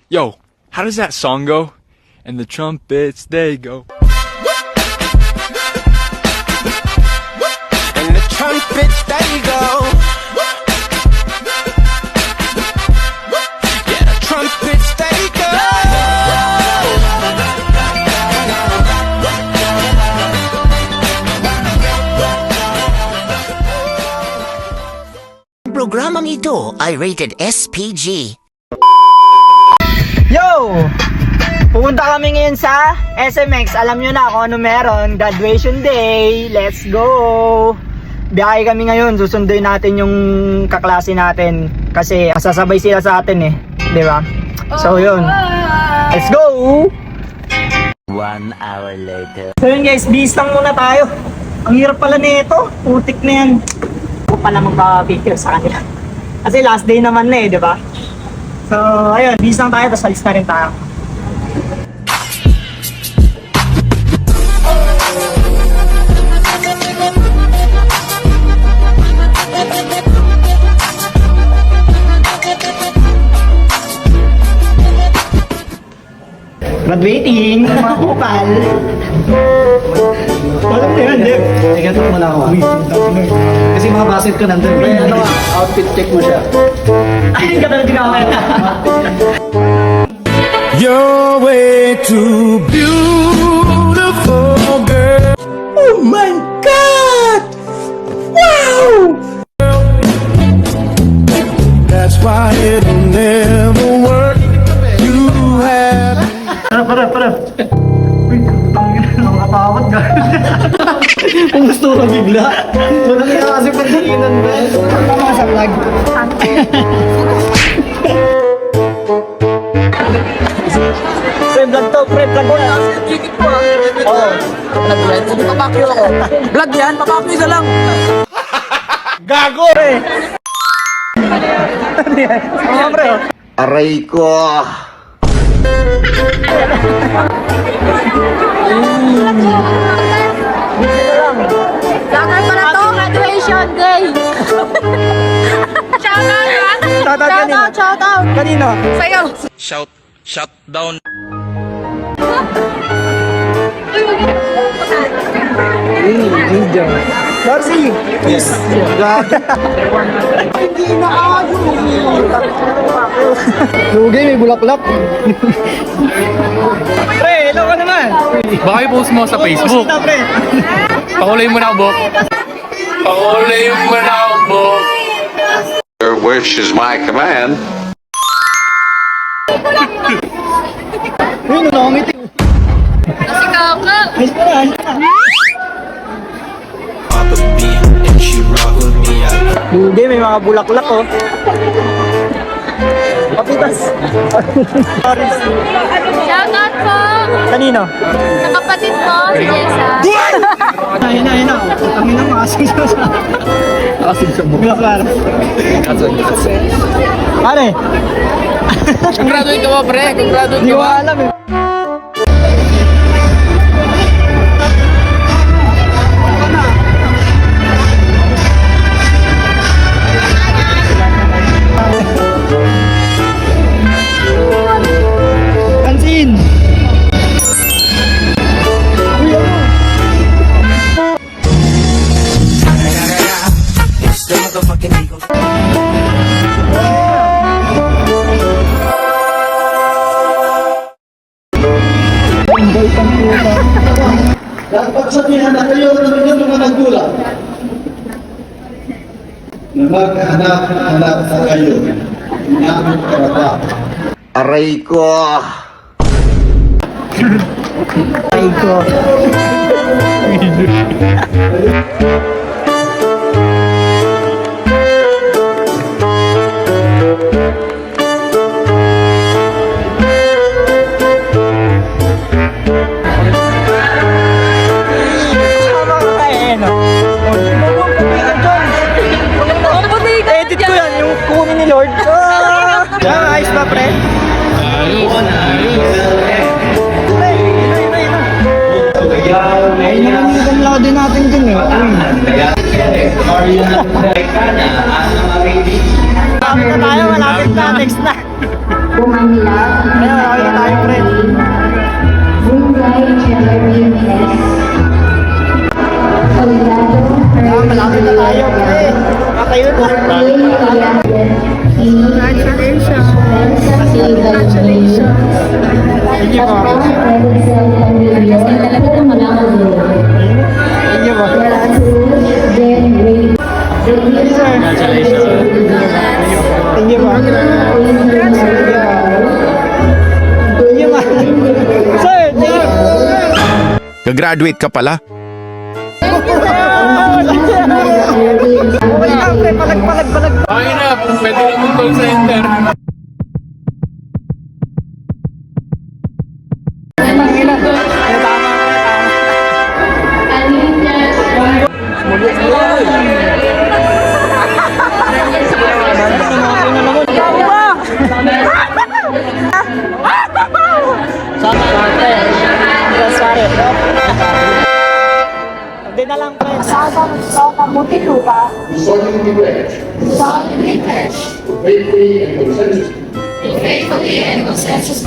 Yo, how does that song go? And the trumpets, they go. And the trumpets, they go. Yeah, the trumpets, they go. Ang programang ito ay rated SPG. Yo! Pupunta kami ngayon sa SMX. Alam nyo na kung ano meron. Graduation day. Let's go! Biyahe kami ngayon. Susunduin natin yung kaklase natin. Kasi sasabay sila sa atin eh. Di ba? So yun. Let's go! 1 hour later. So yun guys, bis lang muna tayo. Ang hirap pala nito. Putik na yan. Huwag pala magpa-picture sa kanila. Kasi last day naman na eh, di ba? So, ayun, bis lang tayo, tapos alis na rin tayo. Graduating, mga kupal. Alam mo yan, Jeff. Teka, mo na ako. Kasi mga basket ko nandun. Ano, outfit check mo siya. Ay, ka talaga ginamit. You're way too beautiful, girl. Oh my God! Wow! That's why it'll never work. You have. Para. Uy, tangin na nakatawad ka. Kung gusto ka bigla. Walang kaya kasi pagdakinan ba? Tama sa vlog. Pre-vlog to, pre-vlog yan. Oo. Nag-red, hindi papakyo ako. Vlog yan, papakyo isa lang. Gago! Pre! Ano yan? Mga pre, oh. Aray ko! Lakad pala to, graduation day! Shoutout! Shoutout kanino? Shoutout! Kanino? Sa'yo! Shut down. Darcy! Please! Hindi na ako! Lugay, may bulaklak. Pre, hello ka naman! Baka i-post mo sa Facebook. Pusta, pre! Pakulay mo na ako, Bok. Pakulay mo na ako, Bok. Your wish is my command. Uy, nanangiti. Nasigaw ka! Ayos pa yan! Lugay, may mga bulaklak, oh. Papitas! Shoutout po! Kanino? Sa kapatid mo, si Jessa. Ayun na. Kami na makasing sa Asin sa mukha. bulaklak. Ano eh? Graduate ka ba, pre? Graduate Hindi ka ko ba? alam eh. Kansin! Uy, ano? Dapat sabihan na kayo ng inyong mga nagkulang. Na maghanap-hanap sa kayo ng karapat. Aray ko! Ay ko. Tama ka tayo, no? Edit ko yan, yung kunin ni Lord. Ayos ba, pre? Ayun naman yung kumlado natin dun eh. Malapit na tayo, malapit na. Next na. Bumangla, Ayun, okay na tayo, pre. Brunei Jewelry Press, Soldado Malapit na tayo, pre. Okay yun. Thank you po. Thank you po. Thank you po. Sir, thank you. Gagraduate ka pala? Okay na, pre. Palag. Okay na, pwede na mong call center. Hindi na lang, pre. Faithfully and consensus.